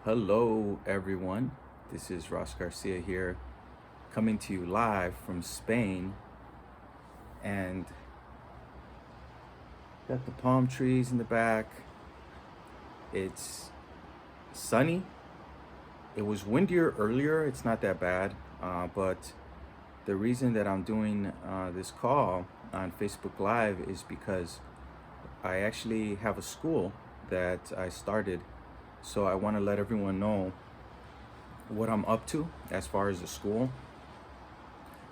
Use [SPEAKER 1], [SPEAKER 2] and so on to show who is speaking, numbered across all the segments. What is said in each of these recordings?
[SPEAKER 1] Hello, everyone. This is Ross Garcia here, coming to you live from Spain. And got the palm trees in the back. It's sunny. It was windier earlier. It's not that bad. But the reason that I'm doing this call on Facebook Live is because I actually have a school that I started. So I want to let everyone know what I'm up to as far as the school,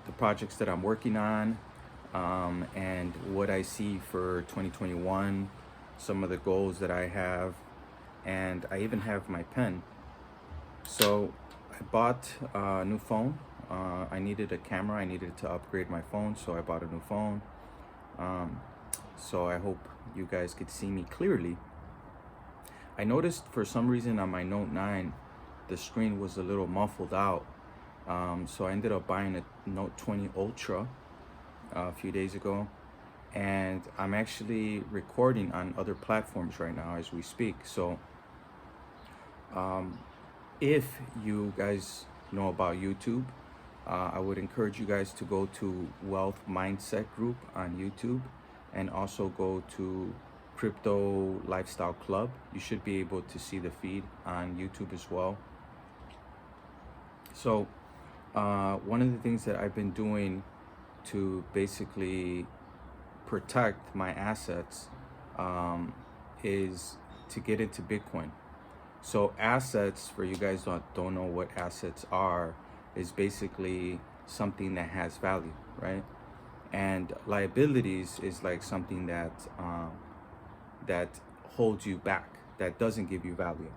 [SPEAKER 1] the projects that I'm working on, and what I see for 2021, some of the goals that I have, and I even have my pen. So I bought a new phone. I needed a camera. I needed to upgrade my phone, so I bought a new phone. So I hope you guys could see me clearly. I noticed for some reason on my Note 9, the screen was a little muffled out. So I ended up buying a Note 20 Ultra a few days ago, and I'm actually recording on other platforms right now as we speak. So if you guys know about YouTube, I would encourage you guys to go to Wealth Mindset Group on YouTube, and also go to Crypto Lifestyle Club. You should be able to see the feed on YouTube as well. So one of the things that I've been doing to basically protect my assets is to get into Bitcoin. So assets, for you guys don't know what assets are, is basically something that has value, right? And liabilities is like something that that holds you back, that doesn't give you value.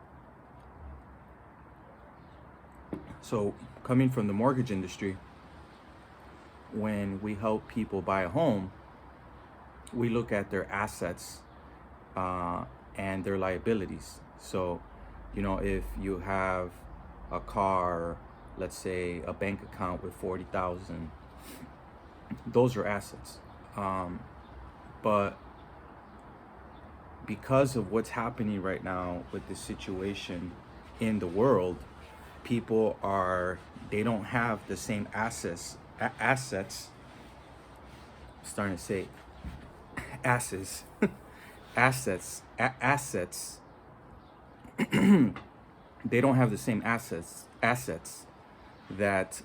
[SPEAKER 1] So coming from the mortgage industry, when we help people buy a home, we look at their assets and their liabilities. So, if you have a car, let's say a bank account with 40,000, those are assets. But because of what's happening right now with the situation in the world, they don't have the same assets. I'm starting to say assets. Assets. They don't have the same assets that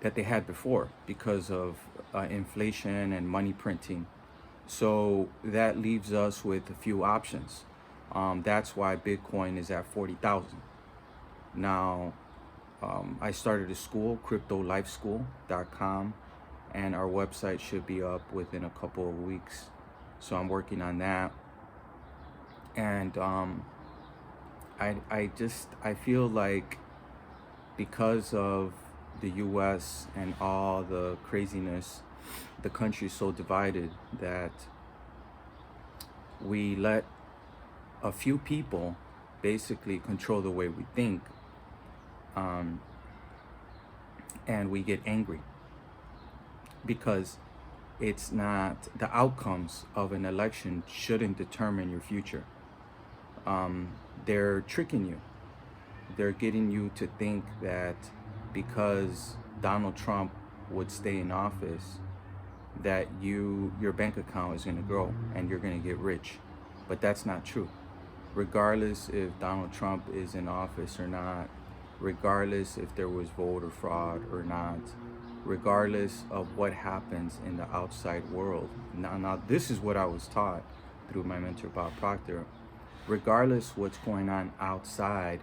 [SPEAKER 1] that they had before because of inflation and money printing. So that leaves us with a few options. That's why Bitcoin is at 40,000. Now, I started a school, cryptolifeschool.com, and our website should be up within a couple of weeks. So I'm working on that. And I feel like because of the US and all the craziness, the country is so divided that we let a few people basically control the way we think, and we get angry because it's not, the outcomes of an election shouldn't determine your future. They're tricking you. They're getting you to think that because Donald Trump would stay in office, that your bank account is going to grow and you're going to get rich. But that's not true. Regardless if Donald Trump is in office or not, regardless if there was voter fraud or not, regardless of what happens in the outside world. Now this is what I was taught through my mentor, Bob Proctor. Regardless what's going on outside,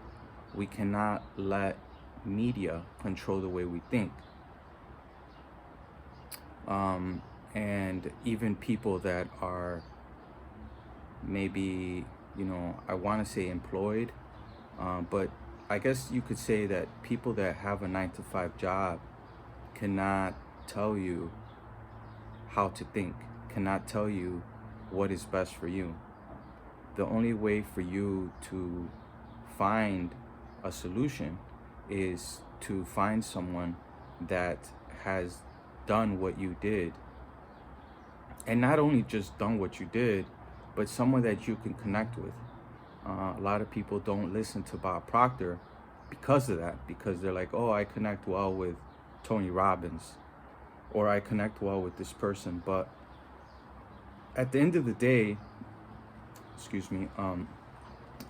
[SPEAKER 1] we cannot let media control the way we think. And even people that are maybe, I want to say employed, but I guess you could say that people that have a 9-to-5 job cannot tell you how to think, cannot tell you what is best for you. The only way for you to find a solution is to find someone that has done what you did, and not only just done what you did, but someone that you can connect with. A lot of people don't listen to Bob Proctor because of that, because they're like, oh, I connect well with Tony Robbins, or I connect well with this person. But at the end of the day, excuse me,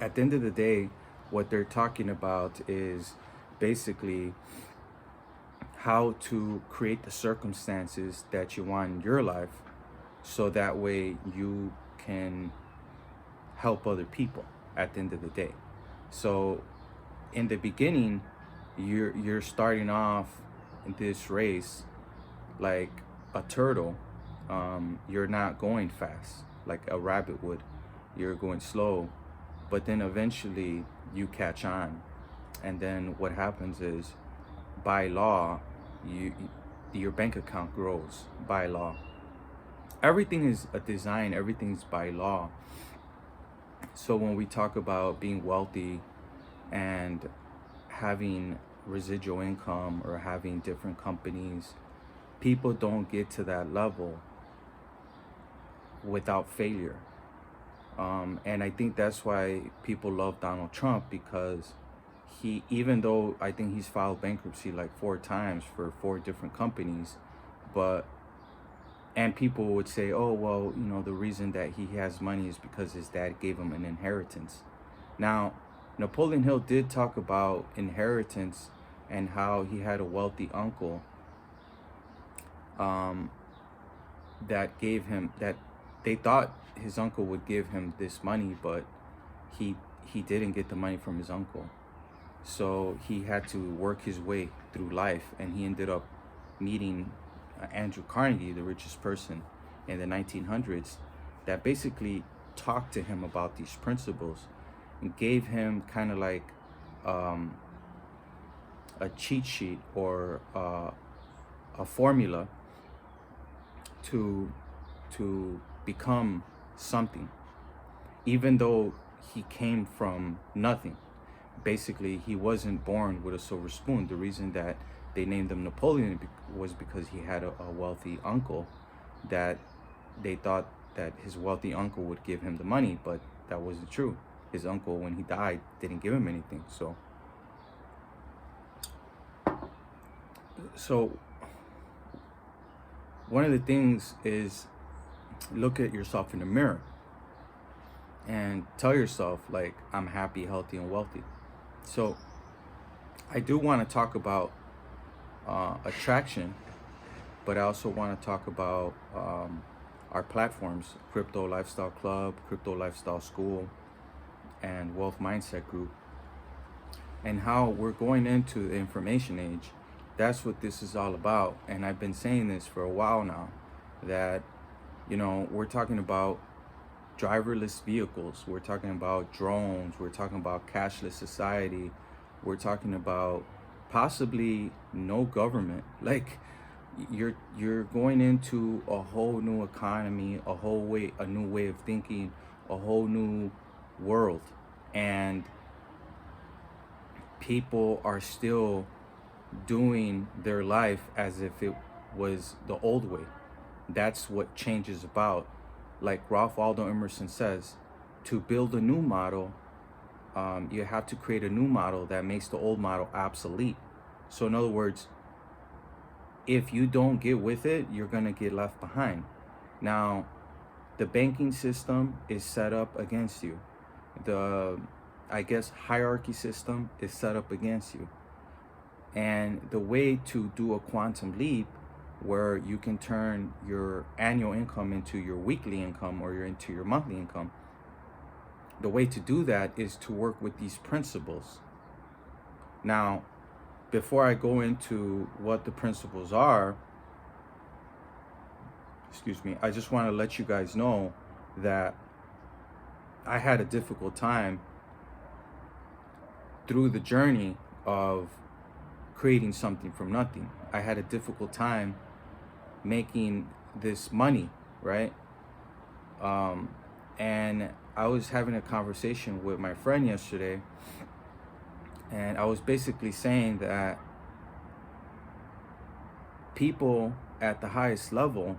[SPEAKER 1] at the end of the day, what they're talking about is basically how to create the circumstances that you want in your life, so that way you can help other people at the end of the day. So in the beginning, you're starting off in this race like a turtle. You're not going fast like a rabbit would. You're going slow, but then eventually you catch on. And then what happens is, by law, you your bank account grows by law. Everything is a design, everything's by law. So when we talk about being wealthy and having residual income or having different companies, people don't get to that level without failure. And I think that's why people love Donald Trump, because he, even though I think he's filed bankruptcy like 4 times for 4 different companies, but, and people would say, oh, well, you know, the reason that he has money is because his dad gave him an inheritance. Now, Napoleon Hill did talk about inheritance and how he had a wealthy uncle that gave him, that they thought his uncle would give him this money, but he didn't get the money from his uncle. So he had to work his way through life, and he ended up meeting Andrew Carnegie, the richest person in the 1900s, that basically talked to him about these principles and gave him kind of like a cheat sheet or a formula to become something, even though he came from nothing. Basically, he wasn't born with a silver spoon. The reason that they named him Napoleon was because he had a wealthy uncle that they thought that his wealthy uncle would give him the money, but that wasn't true. His uncle, when he died, didn't give him anything. So one of the things is, look at yourself in the mirror and tell yourself, like, I'm happy, healthy, and wealthy. So I do want to talk about attraction, but I also want to talk about our platforms: Crypto Lifestyle Club, Crypto Lifestyle School, and Wealth Mindset Group, and how we're going into the information age. That's what this is all about. And I've been saying this for a while now, that, you know, we're talking about driverless vehicles, we're talking about drones, we're talking about cashless society, we're talking about possibly no government. Like, you're going into a whole new economy, a new way of thinking, a whole new world, and people are still doing their life as if it was the old way. That's what change is about. Like Ralph Waldo Emerson says, to build a new model, you have to create a new model that makes the old model obsolete. So in other words, if you don't get with it, you're gonna get left behind. Now, the banking system is set up against you. The, I guess, hierarchy system is set up against you. And the way to do a quantum leap, where you can turn your annual income into your weekly income or into your monthly income, the way to do that is to work with these principles. Now, before I go into what the principles are, I just want to let you guys know that I had a difficult time through the journey of creating something from nothing. I had a difficult time making this money, right? And I was having a conversation with my friend yesterday, and I was basically saying that people at the highest level,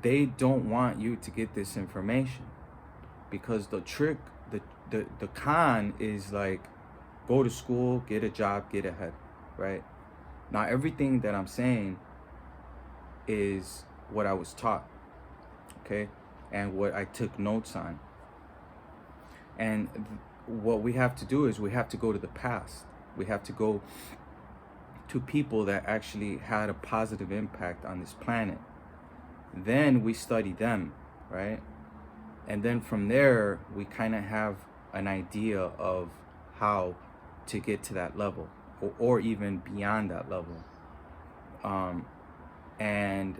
[SPEAKER 1] they don't want you to get this information, because the trick the the con is like go to school, get a job, get ahead, right? Now everything that I'm saying is what I was taught, okay, and what I took notes on. And what we have to do is we have to go to the past. We have to go to people that actually had a positive impact on this planet. Then we study them, right? And then from there, we kind of have an idea of how to get to that level, or even beyond that level. And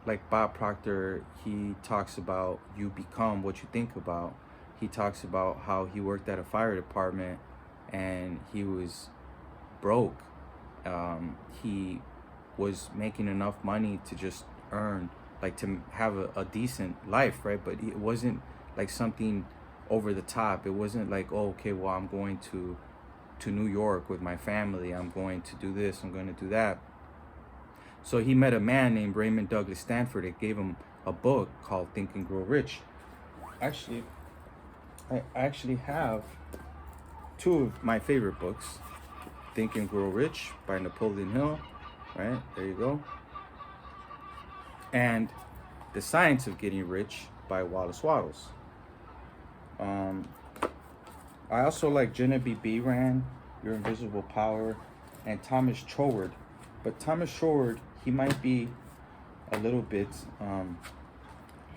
[SPEAKER 1] like Bob Proctor, he talks about you become what you think about. He talks about how he worked at a fire department and he was broke. He was making enough money to just earn, like to have a decent life, right? But it wasn't like something over the top. It wasn't like, oh, okay, well, I'm going to New York with my family. I'm going to do this. I'm going to do that. So he met a man named Raymond Douglas Stanford that gave him a book called Think and Grow Rich. Actually, I actually have two of my favorite books, Think and Grow Rich by Napoleon Hill, right? There you go. And The Science of Getting Rich by Wallace Wattles. I also like Genevieve Behrend, Your Invisible Power, and Thomas Troward. But Thomas Troward, he might be a little bit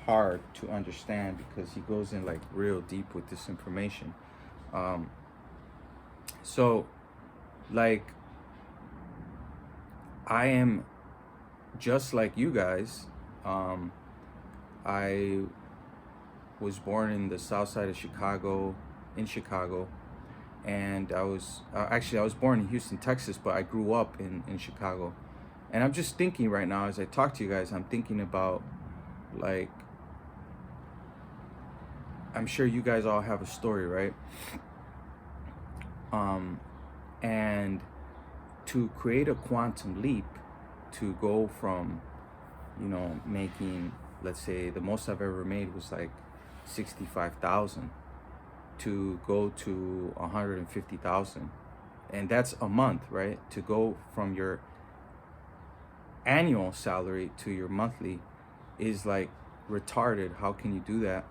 [SPEAKER 1] hard to understand because he goes in like real deep with this information. So like I am just like you guys. I was born in the south side of Chicago, and I was born in Houston, Texas, but I grew up in Chicago. And I'm just thinking right now as I talk to you guys, I'm thinking about, like, I'm sure you guys all have a story, right? And to create a quantum leap, to go from, making, let's say the most I've ever made was like 65,000, to go to 150,000, and that's a month, right? To go from your annual salary to your monthly is like retarded. How can you do that?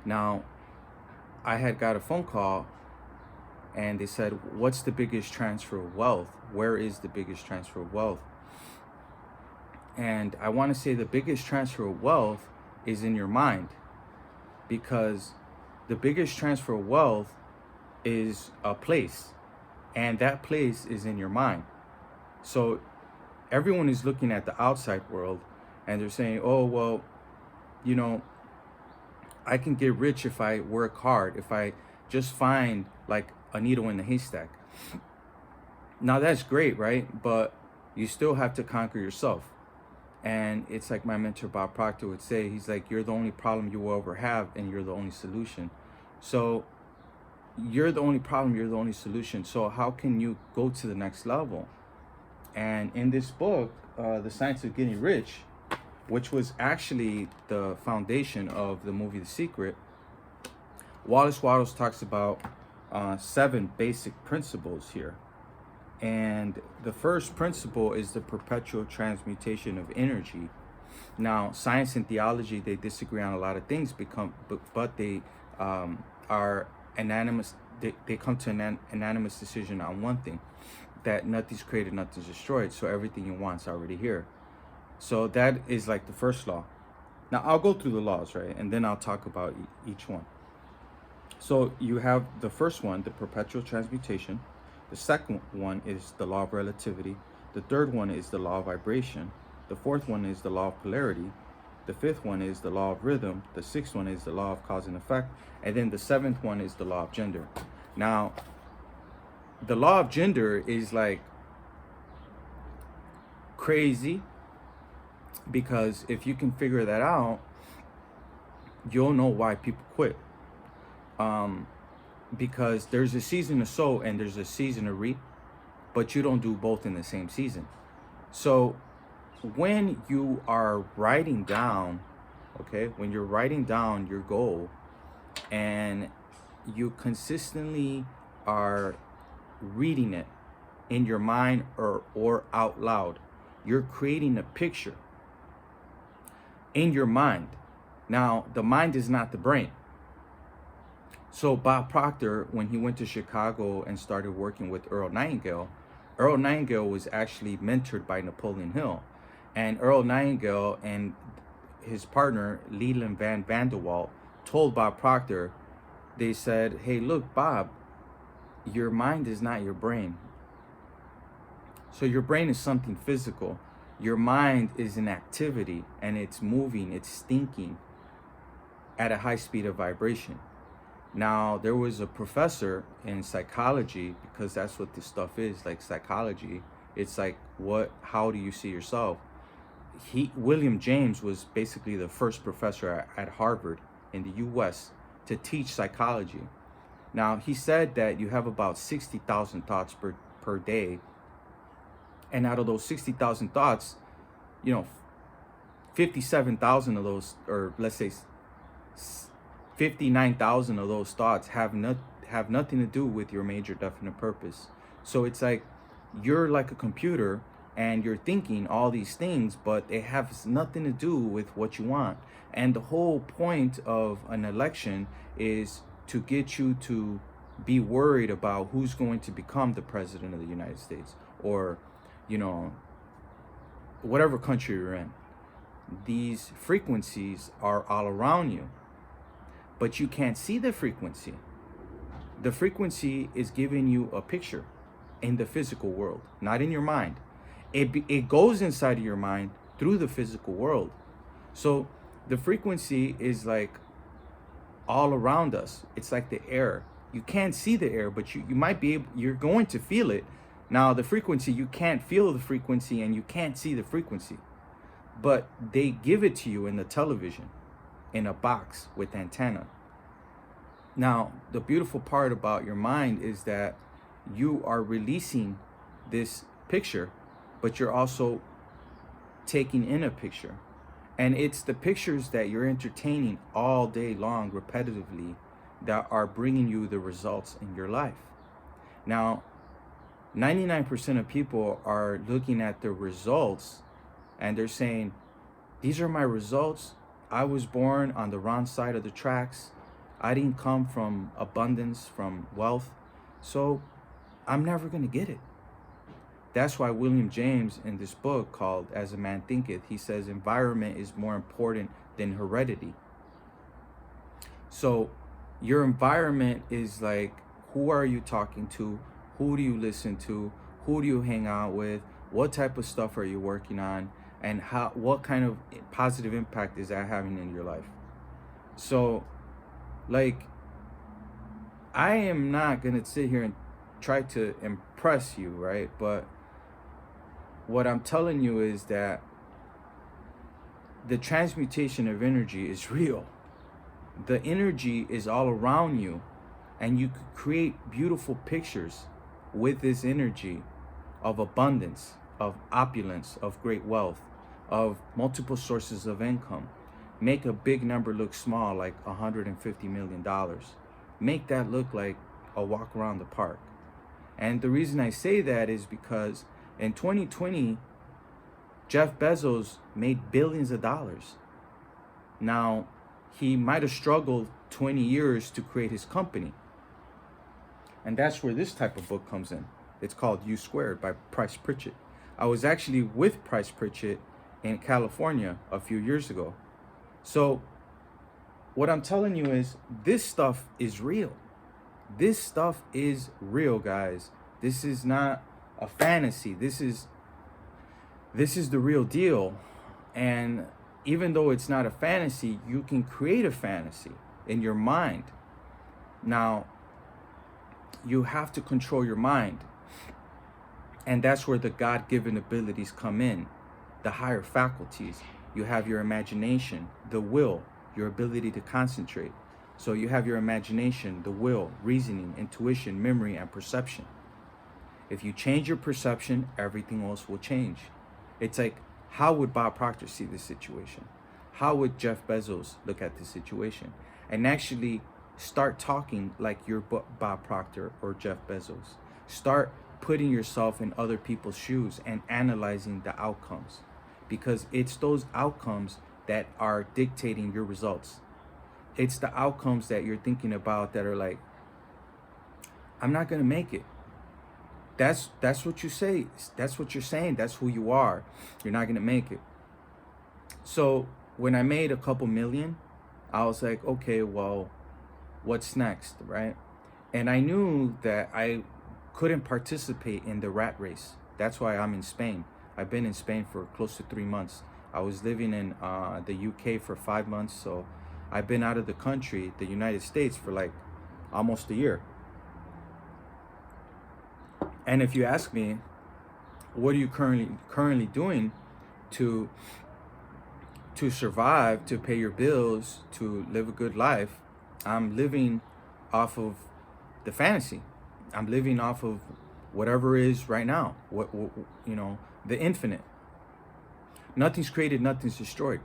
[SPEAKER 1] Now, I had got a phone call and they said, what's the biggest transfer of wealth? Where is the biggest transfer of wealth? And I want to say the biggest transfer of wealth is in your mind, because the biggest transfer of wealth is a place, and that place is in your mind. So everyone is looking at the outside world and they're saying, oh, well, I can get rich if I work hard, if I just find like a needle in the haystack. Now that's great, right? But you still have to conquer yourself. And it's like my mentor Bob Proctor would say, he's like, you're the only problem you will ever have, and you're the only solution. So you're the only problem, you're the only solution. So how can you go to the next level? And in this book, The Science of Getting Rich, which was actually the foundation of the movie The Secret, Wallace Wattles talks about 7 basic principles here. And the first principle is the perpetual transmutation of energy. Now, science and theology, they disagree on a lot of things, but they are unanimous. They come to an unanimous decision on one thing, that nothing's created, nothing's destroyed. So everything you want is already here. So that is like the first law. Now, I'll go through the laws, right? And then I'll talk about each one. So you have the first one, the perpetual transmutation. The second one is the law of relativity. The third one is the law of vibration. The fourth one is the law of polarity. The fifth one is the law of rhythm. The sixth one is the law of cause and effect. And then the seventh one is the law of gender. Now, the law of gender is like crazy, because if you can figure that out, you'll know why people quit. Because there's a season to sow and there's a season to reap, but you don't do both in the same season. So when you are writing down, okay, when you're writing down your goal, and you consistently are reading it in your mind or out loud. You're creating a picture in your mind. Now, the mind is not the brain. So Bob Proctor, when he went to Chicago and started working with Earl Nightingale was actually mentored by Napoleon Hill. And Earl Nightingale and his partner, Leland Van Vanderwalt, told Bob Proctor, they said, hey, look, Bob, your mind is not your brain. So your brain is something physical. Your mind is an activity, and it's moving, it's thinking at a high speed of vibration. Now, there was a professor in psychology, because that's what this stuff is, like psychology. It's like, how do you see yourself? William James was basically the first professor at Harvard in the US to teach psychology. Now, he said that you have about 60,000 thoughts per day. And out of those 60,000 thoughts, 57,000 of those, or let's say 59,000 of those thoughts have nothing to do with your major definite purpose. So it's like you're like a computer and you're thinking all these things, but it has nothing to do with what you want. And the whole point of an election is to get you to be worried about who's going to become the president of the United States, or whatever country you're in. These frequencies are all around you, but you can't see the frequency. The frequency is giving you a picture in the physical world, not in your mind. It goes inside of your mind through the physical world. So the frequency is like all around us. It's like the air. You can't see the air, but you might be able, you're going to feel it. Now the frequency, you can't feel the frequency and you can't see the frequency, but they give it to you in the television, in a box with antenna. Now, the beautiful part about your mind is that you are releasing this picture, but you're also taking in a picture. And it's the pictures that you're entertaining all day long repetitively that are bringing you the results in your life. Now, 99% of people are looking at the results and they're saying, these are my results. I was born on the wrong side of the tracks. I didn't come from abundance, from wealth. So I'm never going to get it. That's why William James, in this book called As a Man Thinketh, he says environment is more important than heredity. So your environment is like, who are you talking to? Who do you listen to? Who do you hang out with? What type of stuff are you working on? And what kind of positive impact is that having in your life? So, like, I am not going to sit here and try to impress you, right? But what I'm telling you is that the transmutation of energy is real. The energy is all around you, and you could create beautiful pictures with this energy of abundance, of opulence, of great wealth, of multiple sources of income. Make a big number look small, like $150 million. Make that look like a walk around the park. And the reason I say that is because in 2020, Jeff Bezos made billions of dollars. Now, he might have struggled 20 years to create his company. And that's where this type of book comes in. It's called U Squared by Price Pritchett. I was actually with Price Pritchett in California a few years ago. So what I'm telling you is this stuff is real. This stuff is real, guys. This is not a fantasy. This is the real deal. And even though it's not a fantasy, you can create a fantasy in your mind. Now, you have to control your mind. And that's where the God-given abilities come in, the higher faculties. You have your imagination, the will, your ability to concentrate. So you have your imagination, the will, reasoning, intuition, memory, and perception. If you change your perception, everything else will change. It's like, how would Bob Proctor see this situation? How would Jeff Bezos look at this situation? And actually Start talking like you're Bob Proctor or Jeff Bezos. Start putting yourself in other people's shoes and analyzing the outcomes, because it's those outcomes that are dictating your results. It's the outcomes that you're thinking about that are like, I'm not going to make it. That's what you say. That's what you're saying. That's who you are. You're not going to make it. So when I made a couple million, I was like, okay, well, what's next, right? And I knew that I couldn't participate in the rat race. That's why I'm in Spain. I've been in Spain for close to 3 months. I was living in the UK for 5 months, so I've been out of the country, the United States, for like almost a year. And if you ask me, what are you currently doing to survive, to pay your bills, to live a good life? I'm living off of the fantasy. I'm living off of whatever is right now. What the infinite. Nothing's created, nothing's destroyed.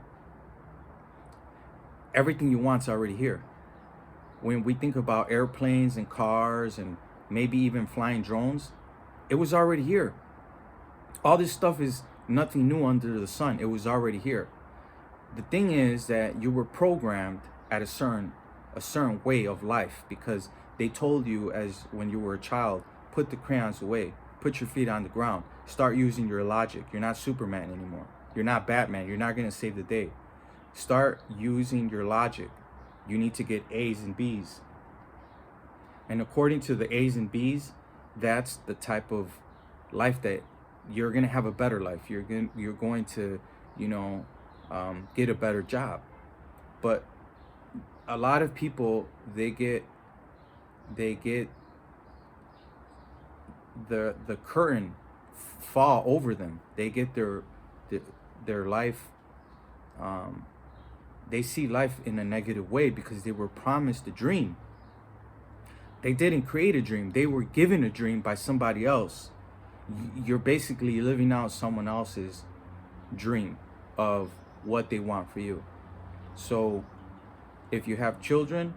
[SPEAKER 1] Everything you want's already here. When we think about airplanes and cars and maybe even flying drones, it was already here. All this stuff is nothing new under the sun. It was already here. The thing is that you were programmed at a certain way of life, because they told you as when you were a child, put the crayons away, put your feet on the ground, start using your logic. You're not Superman anymore. You're not Batman. You're not going to save the day. Start using your logic. You need to get A's and B's. And according to the A's and B's, that's the type of life that you're going to have a better life. You're going to, get a better job. But a lot of people, they get the curtain fall over them. They get their life, they see life in a negative way because they were promised a dream. They didn't create a dream. They were given a dream by somebody else. You're basically living out someone else's dream of what they want for you. So if you have children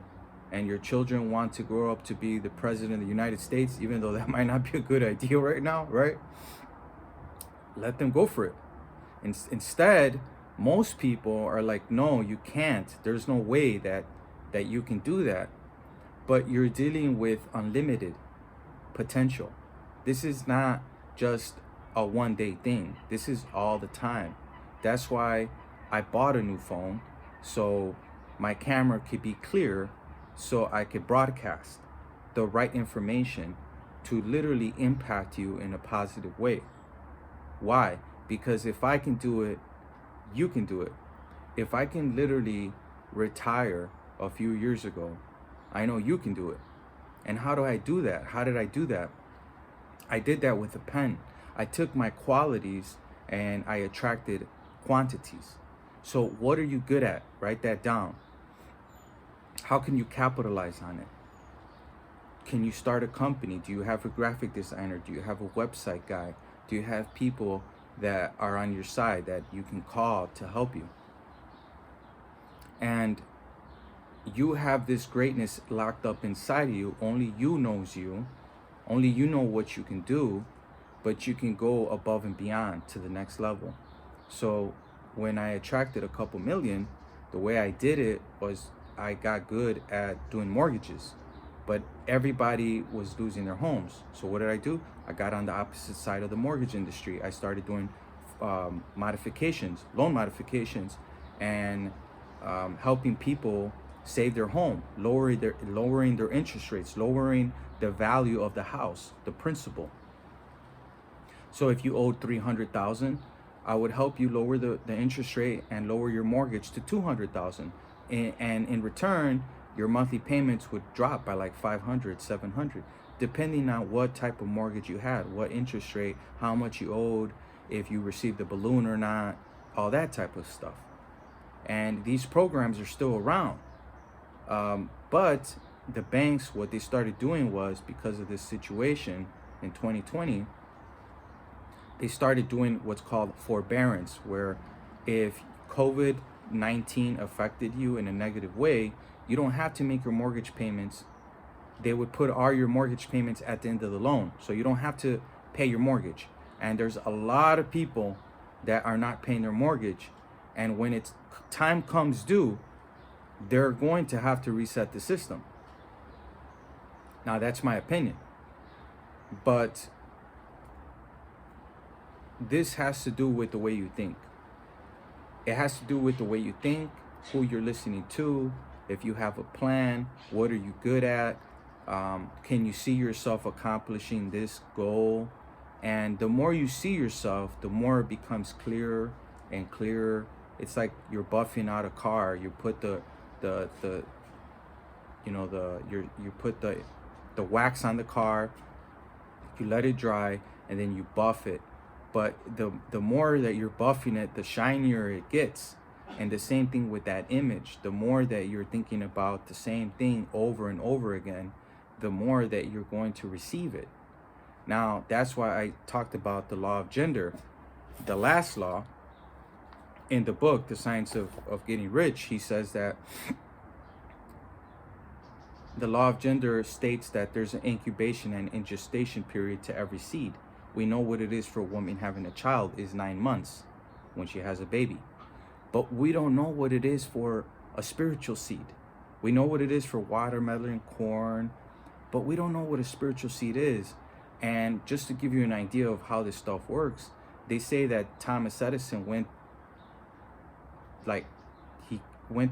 [SPEAKER 1] and your children want to grow up to be the president of the United States, even though that might not be a good idea right now, right? Let them go for it. Instead, most people are like, no, you can't. There's no way that you can do that. But you're dealing with unlimited potential. This is not just a one-day thing. This is all the time. That's why I bought a new phone, so my camera could be clear, so I could broadcast the right information to literally impact you in a positive way. Why? Because if I can do it, you can do it. If I can literally retire a few years ago, I know you can do it. And how do I do that? How did I do that? I did that with a pen. I took my qualities and I attracted quantities. So what are you good at? Write that down. How can you capitalize on it? Can you start a company? Do you have a graphic designer? Do you have a website guy? Do you have people that are on your side that you can call to help you? And you have this greatness locked up inside of you. Only you knows you. Only you know what you can do, but you can go above and beyond to the next level. So when I attracted a couple million, the way I did it was I got good at doing mortgages, but everybody was losing their homes. So what did I do? I got on the opposite side of the mortgage industry. I started doing modifications, loan modifications, and helping people save their home, lowering their interest rates, lowering the value of the house, the principal. So if you owed $300,000, I would help you lower the interest rate and lower your mortgage to $200,000. And in return, your monthly payments would drop by like $500, $700, depending on what type of mortgage you had, what interest rate, how much you owed, if you received a balloon or not, all that type of stuff. And these programs are still around. But the banks, what they started doing was, because of this situation in 2020, they started doing what's called forbearance, where if COVID-19 affected you in a negative way, You don't have to make your mortgage payments. They would put all your mortgage payments at the end of the loan, so you don't have to pay your mortgage. And there's a lot of people that are not paying their mortgage, and when it's time comes due, they're going to have to reset the system. Now, that's my opinion, but this has to do with the way you think. It has to do with the way you think, who you're listening to, if you have a plan, what are you good at, can you see yourself accomplishing this goal? And the more you see yourself, the more it becomes clearer and clearer. It's like you're buffing out a car. You put you put the wax on the car, you let it dry, and then you buff it. But the more that you're buffing it, the shinier it gets. And the same thing with that image. The more that you're thinking about the same thing over and over again, the more that you're going to receive it. Now, that's why I talked about the law of gender. The last law in the book, The Science of Getting Rich, he says that the law of gender states that there's an incubation and ingestation period to every seed. We know what it is for a woman having a child is 9 months when she has a baby. But we don't know what it is for a spiritual seed. We know what it is for watermelon, corn, but we don't know what a spiritual seed is. And just to give you an idea of how this stuff works, they say that Thomas Edison went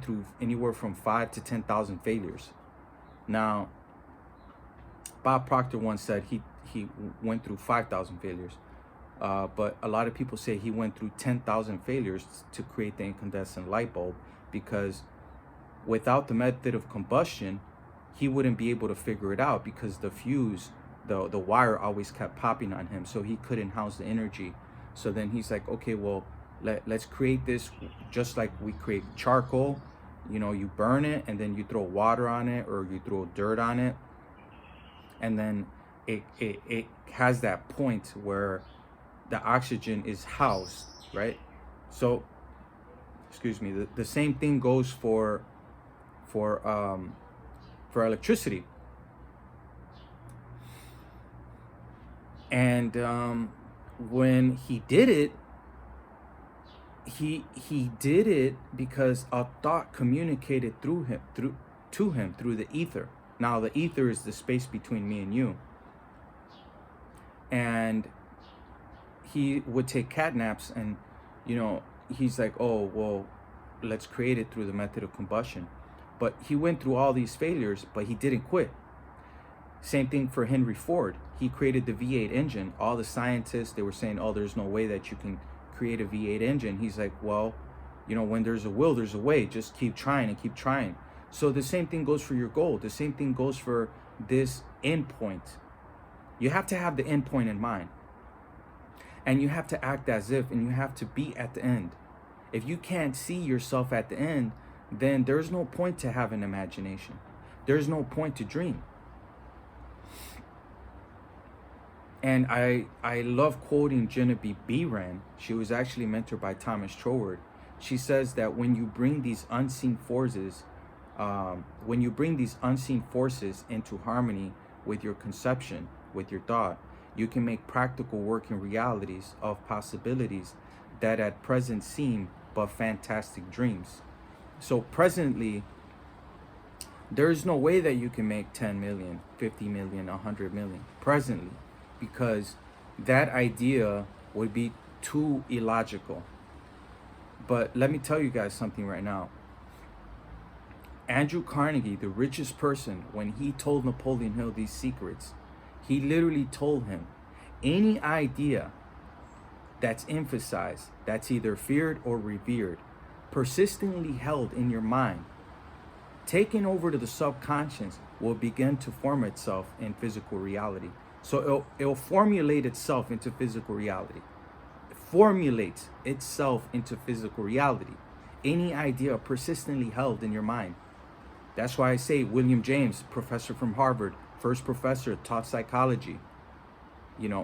[SPEAKER 1] through anywhere from 5 to 10,000 failures. Now, Bob Proctor once said he went through 5,000 failures. But a lot of people say he went through 10,000 failures to create the incandescent light bulb, because without the method of combustion, he wouldn't be able to figure it out, because the fuse, the wire always kept popping on him, so he couldn't house the energy. So then he's like, okay, well, let's create this just like we create charcoal. You know, you burn it and then you throw water on it, or you throw dirt on it, and then it has that point where the oxygen is housed, right? So, excuse me, the same thing goes for electricity. And when he did it, he did it because a thought communicated to him through the ether. Now, the ether is the space between me and you. And he would take cat naps, and he's like, oh well, let's create it through the method of combustion. But he went through all these failures, but he didn't quit. Same thing for Henry Ford. He created the V8 engine. All the scientists, they were saying, oh, there's no way that you can create a V8 engine. He's like, well, when there's a will, there's a way. Just keep trying and keep trying. So the same thing goes for your goal. The same thing goes for this end point. You have to have the end point in mind. And you have to act as if, and you have to be at the end. If you can't see yourself at the end, then there's no point to have an imagination. There's no point to dream. And I love quoting Genevieve Behrend. She was actually mentored by Thomas Troward. She says that when you bring these unseen forces, into harmony with your conception, with your thought, you can make practical working realities of possibilities that at present seem but fantastic dreams. So presently, there is no way that you can make 10 million, 50 million, 100 million presently, because that idea would be too illogical. But let me tell you guys something right now. Andrew Carnegie, the richest person, when he told Napoleon Hill these secrets, he literally told him, any idea that's emphasized, that's either feared or revered, persistently held in your mind, taken over to the subconscious, will begin to form itself in physical reality. So it'll formulate itself into physical reality. It formulates itself into physical reality. Any idea persistently held in your mind. That's why I say William James, professor from Harvard, first professor, taught psychology,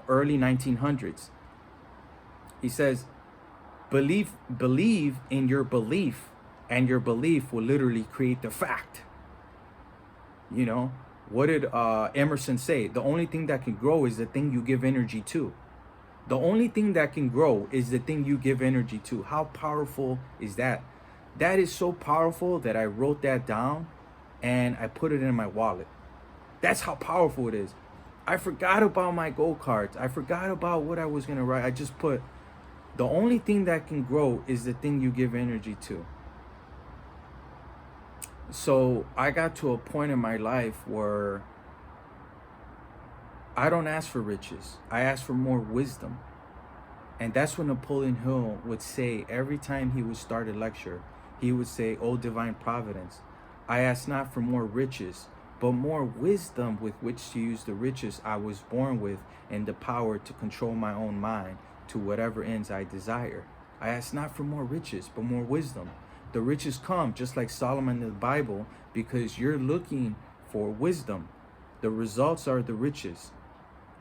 [SPEAKER 1] early 1900s. He says, believe in your belief, and your belief will literally create the fact. You know, what did Emerson say? The only thing that can grow is the thing you give energy to. The only thing that can grow is the thing you give energy to. How powerful is that? That is so powerful that I wrote that down and I put it in my wallet. That's how powerful it is. I forgot about my go-karts. I forgot about what I was going to write. I just put, the only thing that can grow is the thing you give energy to. So I got to a point in my life where I don't ask for riches. I ask for more wisdom. And that's what Napoleon Hill would say every time he would start a lecture. He would say, "Oh, divine providence, I ask not for more riches, but more wisdom with which to use the riches I was born with and the power to control my own mind to whatever ends I desire. I ask not for more riches, but more wisdom." The riches come just like Solomon in the Bible because you're looking for wisdom. The results are the riches.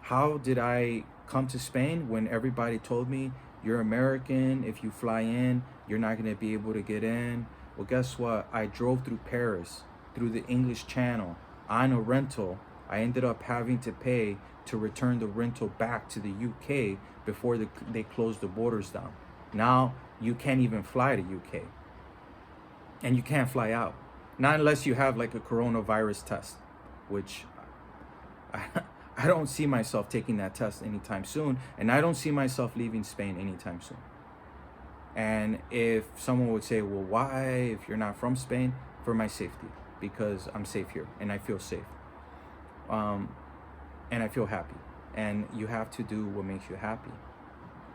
[SPEAKER 1] How did I come to Spain when everybody told me, you're American, if you fly in, you're not going to be able to get in? Well, guess what? I drove through Paris, through the English Channel, on a rental. I ended up having to pay to return the rental back to the UK before they closed the borders down. Now, you can't even fly to UK. And you can't fly out. Not unless you have like a coronavirus test, which I don't see myself taking that test anytime soon. And I don't see myself leaving Spain anytime soon. And if someone would say, well, why, if you're not from Spain? For my safety, because I'm safe here and I feel safe. And I feel happy. And you have to do what makes you happy.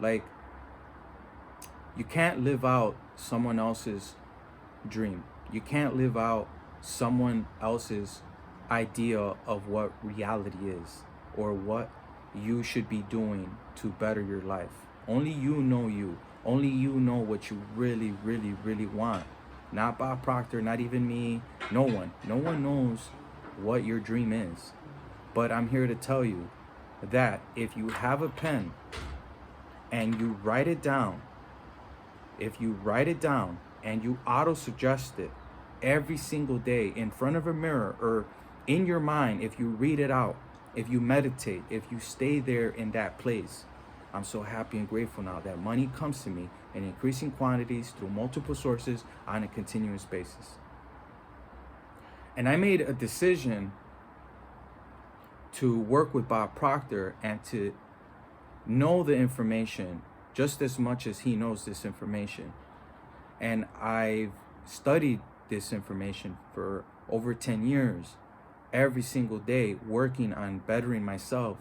[SPEAKER 1] Like, you can't live out someone else's dream. You can't live out someone else's idea of what reality is or what you should be doing to better your life. Only you know you. Only you know what you really, really, really want. Not Bob Proctor, not even me. No one. No one knows what your dream is. But I'm here to tell you that if you have a pen and you write it down, if you write it down and you auto-suggest it every single day in front of a mirror or in your mind, if you read it out, if you meditate, if you stay there in that place, I'm so happy and grateful now that money comes to me in increasing quantities through multiple sources on a continuous basis. And I made a decision to work with Bob Proctor and to know the information just as much as he knows this information. And I've studied this information for over 10 years, every single day, working on bettering myself.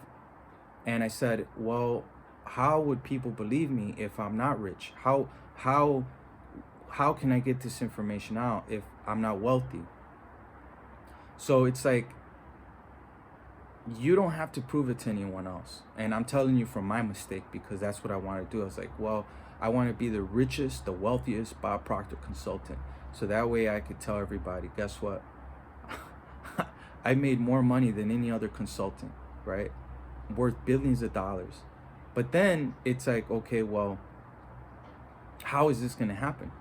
[SPEAKER 1] And I said, well, how would people believe me if I'm not rich? How can I get this information out if I'm not wealthy? So it's like, you don't have to prove it to anyone else. And I'm telling you from my mistake, because that's what I want to do. I was like, well, I want to be the richest, the wealthiest Bob Proctor consultant. So that way I could tell everybody, guess what? I made more money than any other consultant, right? Worth billions of dollars. But then it's like, okay, well, how is this going to happen?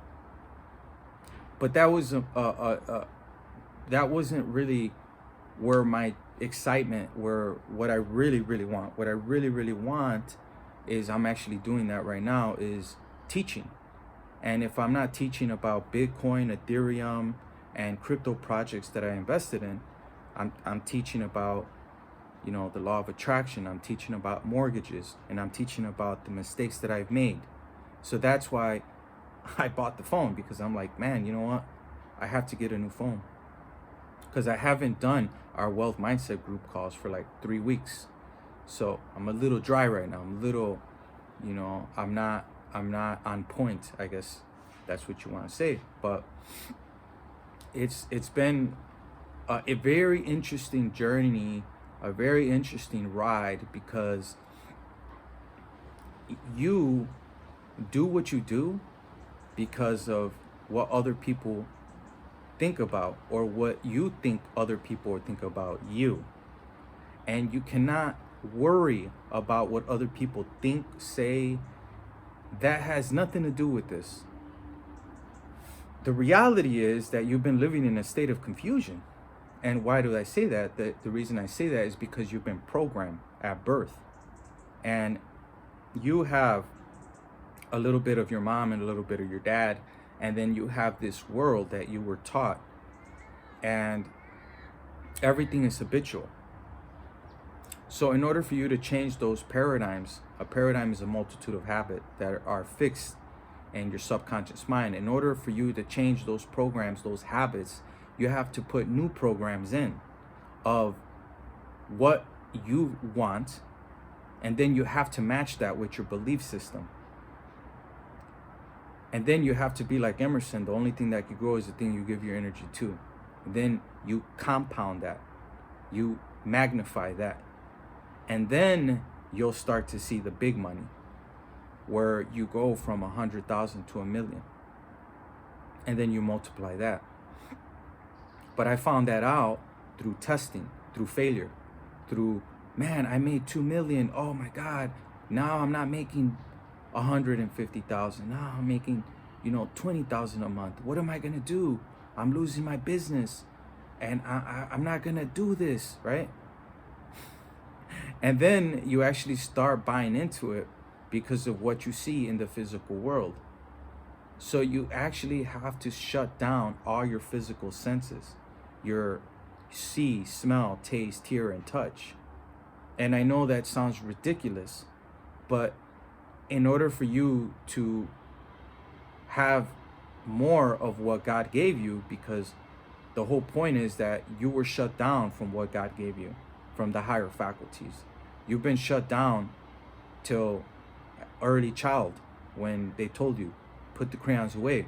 [SPEAKER 1] But that was that wasn't really where my excitement, where what I really, really want. What I really, really want is, I'm actually doing that right now, is teaching. And if I'm not teaching about Bitcoin, Ethereum, and crypto projects that I invested in, I'm teaching about, you know, the law of attraction. I'm teaching about mortgages, and I'm teaching about the mistakes that I've made. So that's why I bought the phone, because I'm like, man, you know what? I have to get a new phone, because I haven't done our wealth mindset group calls for like 3 weeks. So I'm a little dry right now. I'm a little, you know, I'm not on point, I guess that's what you want to say. But it's been a very interesting journey, a very interesting ride, because you do what you do because of what other people think about, or what you think other people think about you. And you cannot worry about what other people think, say. That has nothing to do with this. The reality is that you've been living in a state of confusion. And why do I say that? The reason I say that is because you've been programmed at birth. And you have a little bit of your mom and a little bit of your dad. And then you have this world that you were taught. And everything is habitual. So in order for you to change those paradigms, a paradigm is a multitude of habits that are fixed in your subconscious mind. In order for you to change those programs, those habits, you have to put new programs in of what you want, and then you have to match that with your belief system. And then you have to be like Emerson, the only thing that can grow is the thing you give your energy to. Then you compound that, you magnify that, and then you'll start to see the big money, where you go from 100,000 to 1 million, and then you multiply that. But I found that out through testing, through failure, through, man, I made 2 million. Oh my God. Now I'm not making 150,000. Now I'm making, 20,000 a month. What am I going to do? I'm losing my business, and I'm not going to do this, right? And then you actually start buying into it because of what you see in the physical world. So you actually have to shut down all your physical senses, your see, smell, taste, hear, and touch. And I know that sounds ridiculous, but in order for you to have more of what God gave you, because the whole point is that you were shut down from what God gave you, from the higher faculties. You've been shut down till early child when they told you, put the crayons away.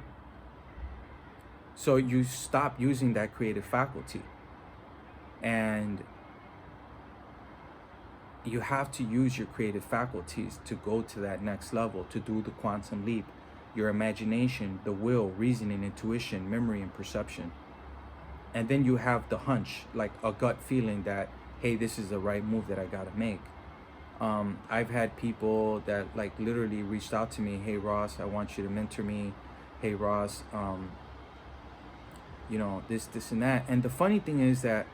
[SPEAKER 1] So you stop using that creative faculty. And you have to use your creative faculties to go to that next level, to do the quantum leap. Your imagination, the will, reasoning, intuition, memory, and perception. And then you have the hunch, like a gut feeling that, hey, this is the right move that I gotta make. I've had people that like literally reached out to me, hey Ross, I want you to mentor me. Hey Ross, this and that. And the funny thing is that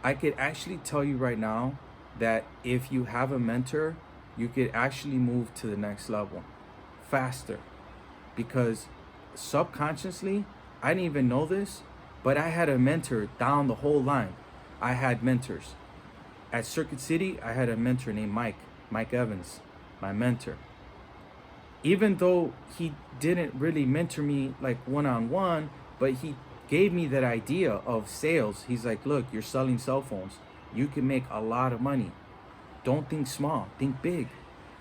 [SPEAKER 1] I could actually tell you right now that if you have a mentor, you could actually move to the next level faster, because subconsciously, I didn't even know this, but I had a mentor down the whole line. I had mentors. At Circuit City, I had a mentor named Mike Evans, my mentor. Even though he didn't really mentor me like one-on-one, but he gave me that idea of sales. He's like, look, you're selling cell phones. You can make a lot of money. Don't think small, think big.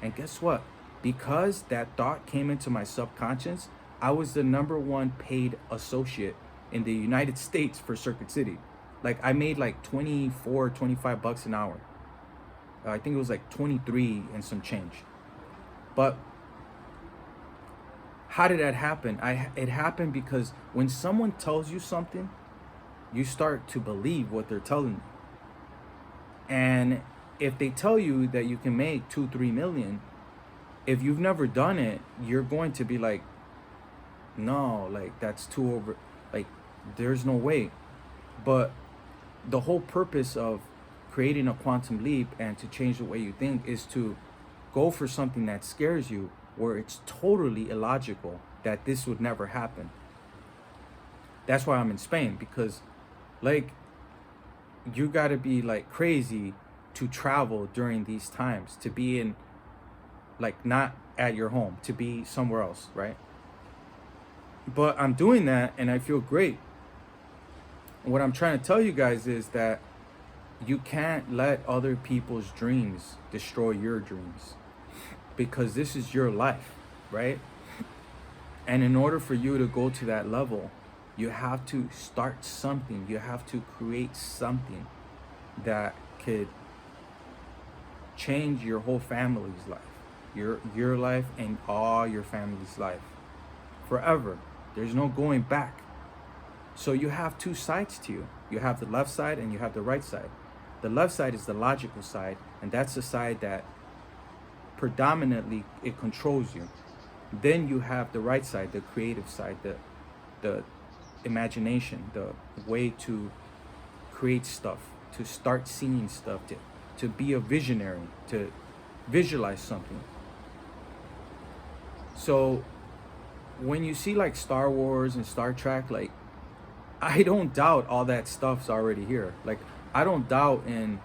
[SPEAKER 1] And guess what? Because that thought came into my subconscious, I was the #1 paid associate in the United States for Circuit City. Like I made like 24, 25 bucks an hour. I think it was like 23 and some change. But how did that happen? It happened because when someone tells you something, you start to believe what they're telling you. And if they tell you that you can make 2-3 million, if you've never done it, you're going to be like, no, like that's too over, like there's no way. But the whole purpose of creating a quantum leap and to change the way you think is to go for something that scares you, where it's totally illogical that this would never happen. That's why I'm in Spain, because like you got to be like crazy to travel during these times, to be in like not at your home, to be somewhere else, right? But I'm doing that and I feel great. What I'm trying to tell you guys is that you can't let other people's dreams destroy your dreams, because this is your life, right? And in order for you to go to that level, you have to start something. You have to create something that could change your whole family's life, your life and all your family's life forever. There's no going back. So you have two sides to you. You have the left side and you have the right side. The left side is the logical side, and that's the side that predominantly it controls you. Then you have the right side, the creative side, the imagination, the way to create stuff, to start seeing stuff, to be a visionary, to visualize something. So when you see like Star Wars and Star Trek, like I don't doubt all that stuff's already here. Like I don't doubt in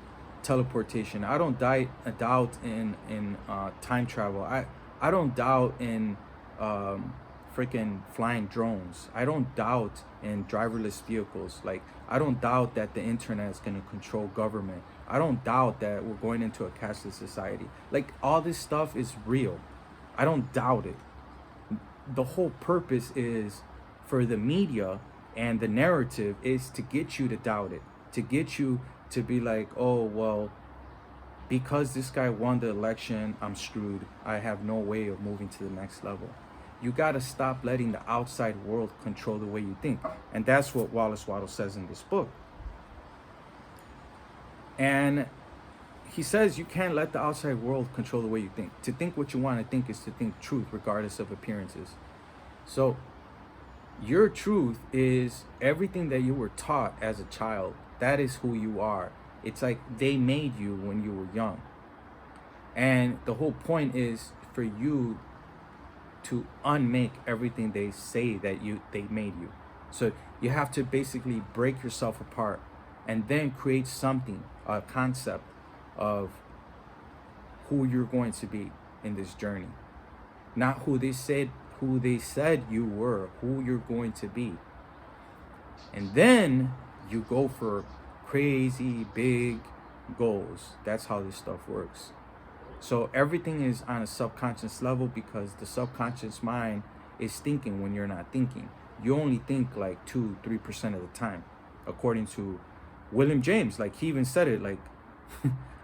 [SPEAKER 1] teleportation. I don't doubt in time travel. I don't doubt in freaking flying drones. I don't doubt in driverless vehicles. Like I don't doubt that the internet is going to control government. I don't doubt that we're going into a cashless society. Like all this stuff is real. I don't doubt it. The whole purpose is for the media, and the narrative is to get you to doubt it, to get you to be like, oh well, because this guy won the election, I'm screwed. I have no way of moving to the next level. You got to stop letting the outside world control the way you think. And that's what Wallace Waddle says in this book. And he says you can't let the outside world control the way you think. To think what you want to think is to think truth regardless of appearances. So your truth is everything that you were taught as a child. That is who you are. It's like they made you when you were young. And the whole point is for you to unmake everything they say that they made you. So you have to basically break yourself apart and then create something, a concept of who you're going to be in this journey. Not who they said you were, who you're going to be. And then you go for crazy big goals. That's how this stuff works. So everything is on a subconscious level because the subconscious mind is thinking when you're not thinking. You only think like 2-3% of the time, according to William James. Like he even said it, like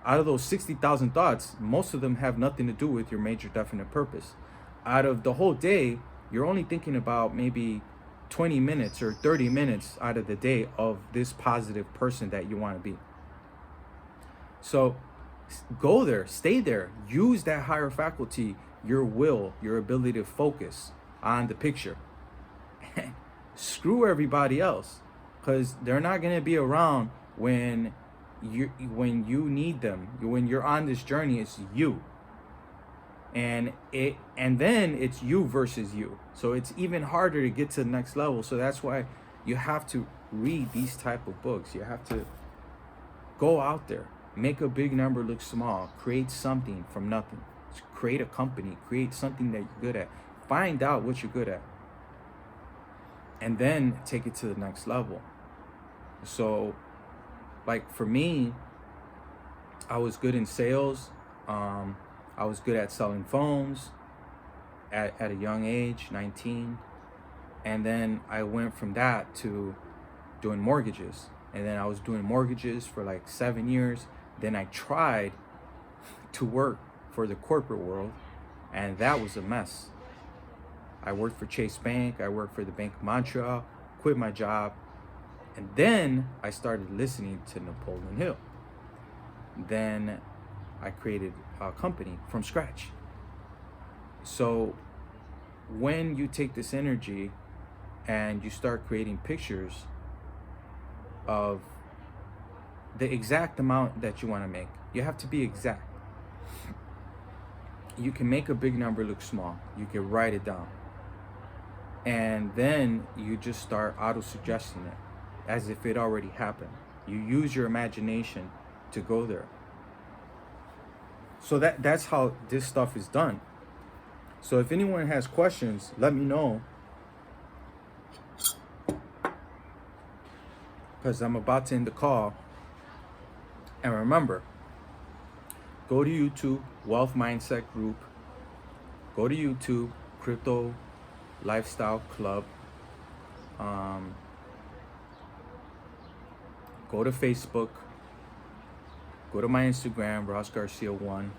[SPEAKER 1] out of those 60,000 thoughts, most of them have nothing to do with your major definite purpose. Out of the whole day, you're only thinking about maybe 20 minutes or 30 minutes out of the day of this positive person that you want to be. So go there, stay there, use that higher faculty, your will, your ability to focus on the picture. Screw everybody else, because they're not going to be around when you need them. When you're on this journey, it's you. And then it's you versus you. So it's even harder to get to the next level. So that's why you have to read these type of books. You have to go out there, make a big number look small, create something from nothing, create a company, create something that you're good at, find out what you're good at, and then take it to the next level. So like for me, I was good in sales. I was good at selling phones at a young age, 19. And then I went from that to doing mortgages. And then I was doing mortgages for like 7 years. Then I tried to work for the corporate world, and that was a mess. I worked for Chase Bank. I worked for the Bank of Montreal, quit my job. And then I started listening to Napoleon Hill. Then I created a company from scratch. So when you take this energy and you start creating pictures of the exact amount that you want to make, you have to be exact. You can make a big number look small. You can write it down. And then you just start auto-suggesting it as if it already happened. You use your imagination to go there. So that's how this stuff is done. So if anyone has questions, let me know, because I'm about to end the call. And remember, go to YouTube, Wealth Mindset Group. Go to YouTube, Crypto Lifestyle Club. Go to Facebook. Go to my Instagram, Ross Garcia 1,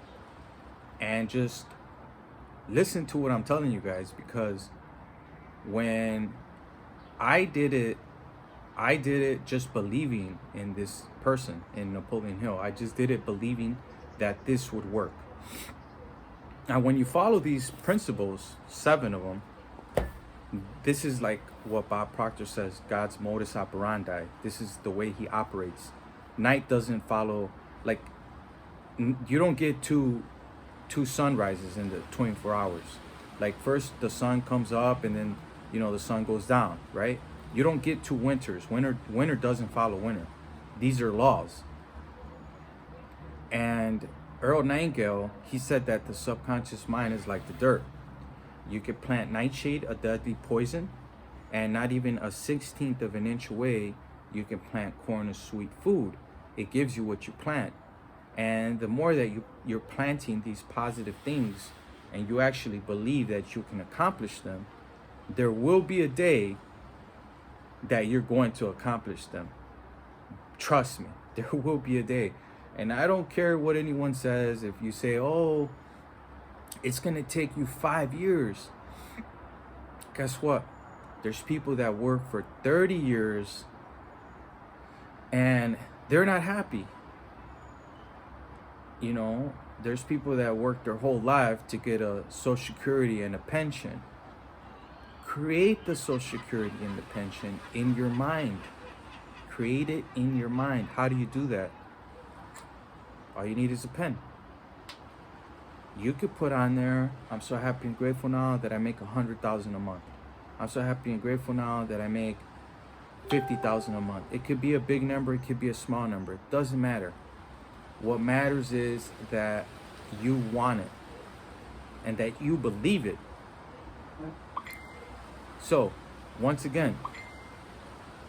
[SPEAKER 1] and just listen to what I'm telling you guys, because when I did it just believing in this person, in Napoleon Hill. I just did it believing that this would work. Now, when you follow these principles, 7 of them, This is like what Bob Proctor says, God's modus operandi. This is the way he operates. Night doesn't follow, like, you don't get two sunrises in the 24 hours. Like, first the sun comes up and then, the sun goes down, right? You don't get two winters. Winter doesn't follow winter. These are laws. And Earl Nightingale, he said that the subconscious mind is like the dirt. You could plant nightshade, a deadly poison, and not even a 16th of an inch away, you can plant corn, a sweet food. It gives you what you plant. And the more that you're planting these positive things and you actually believe that you can accomplish them, there will be a day that you're going to accomplish them. Trust me, there will be a day. And I don't care what anyone says. If you say, oh, it's going to take you 5 years. Guess what? There's people that work for 30 years and they're not happy. There's people that work their whole life to get a Social Security and a pension. Create the Social Security and the pension in your mind. Create it in your mind. How do you do that? All you need is a pen. You could put on there, I'm so happy and grateful now that I make $100,000 a month. I'm so happy and grateful now that I make $50,000 a month. It could be a big number, it could be a small number. It doesn't matter. What matters is that you want it and that you believe it. So, once again,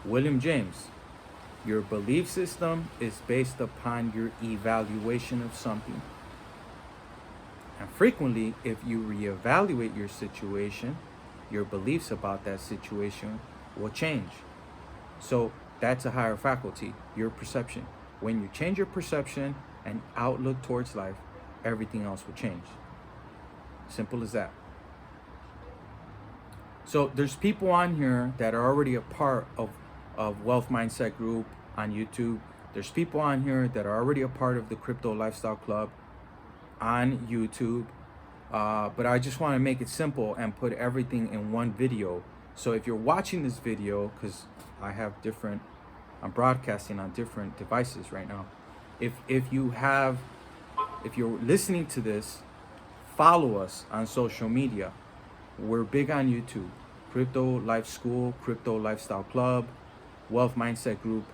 [SPEAKER 1] William James, your belief system is based upon your evaluation of something. And frequently, if you reevaluate your situation, your beliefs about that situation will change. So that's a higher faculty, your perception. When you change your perception and outlook towards life, everything else will change. Simple as that. So there's people on here that are already a part of Wealth Mindset Group on YouTube. There's people on here that are already a part of the Crypto Lifestyle Club on YouTube. But I just want to make it simple and put everything in one video. So if you're watching this video, because I'm broadcasting on different devices right now. If you're listening to this, follow us on social media. We're big on YouTube. Crypto Life School, Crypto Lifestyle Club, Wealth Mindset Group.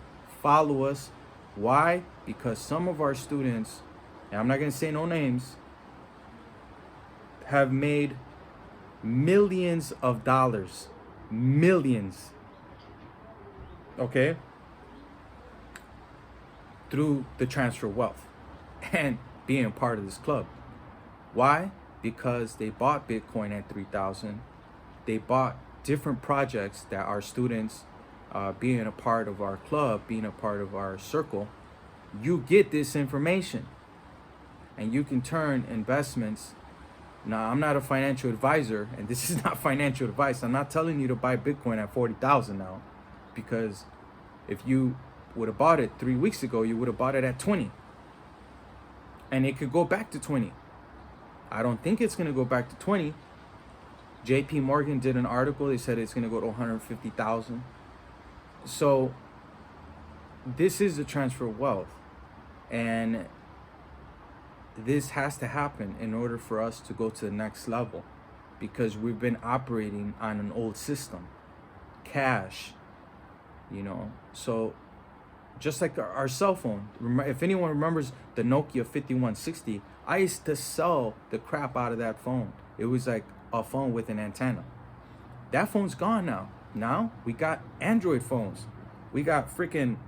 [SPEAKER 1] Follow us. Why? Because some of our students, and I'm not going to say no names, have made millions of dollars. Millions. Okay? Through the transfer of wealth and being a part of this club. Why? Because they bought Bitcoin at 3,000. They bought different projects that our students, being a part of our club, being a part of our circle, you get this information and you can turn investments. Now, I'm not a financial advisor, and this is not financial advice. I'm not telling you to buy Bitcoin at 40,000 now, because if you would have bought it 3 weeks ago, you would have bought it at 20. And it could go back to 20. I don't think it's going to go back to 20. JP Morgan did an article. They said it's going to go to 150,000. So this is a transfer of wealth. And this has to happen in order for us to go to the next level, because we've been operating on an old system, cash, so just like our cell phone. If anyone remembers the Nokia 5160, I used to sell the crap out of that phone. It was like a phone with an antenna. That phone's gone now. Now we got Android phones. We got freaking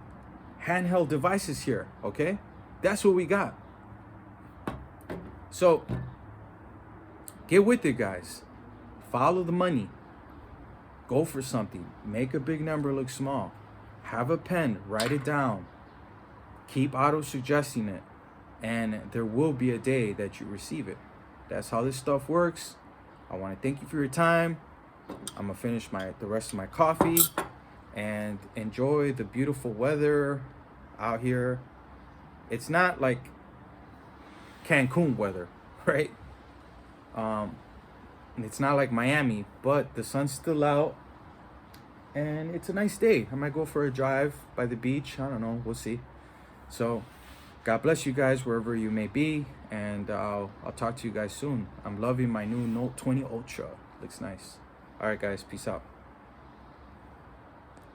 [SPEAKER 1] handheld devices here, okay? That's what we got. So, get with it, guys. Follow the money. Go for something. Make a big number look small. Have a pen. Write it down. Keep auto-suggesting it. And there will be a day that you receive it. That's how this stuff works. I want to thank you for your time. I'm going to finish the rest of my coffee and enjoy the beautiful weather out here. It's not like Cancun weather, right? And it's not like Miami, but the sun's still out and it's a nice day. I might go for a drive by the beach. I don't know. We'll see. So God bless you guys wherever you may be, and I'll talk to you guys soon. I'm loving my new Note 20 Ultra. Looks nice. All right, guys. Peace out.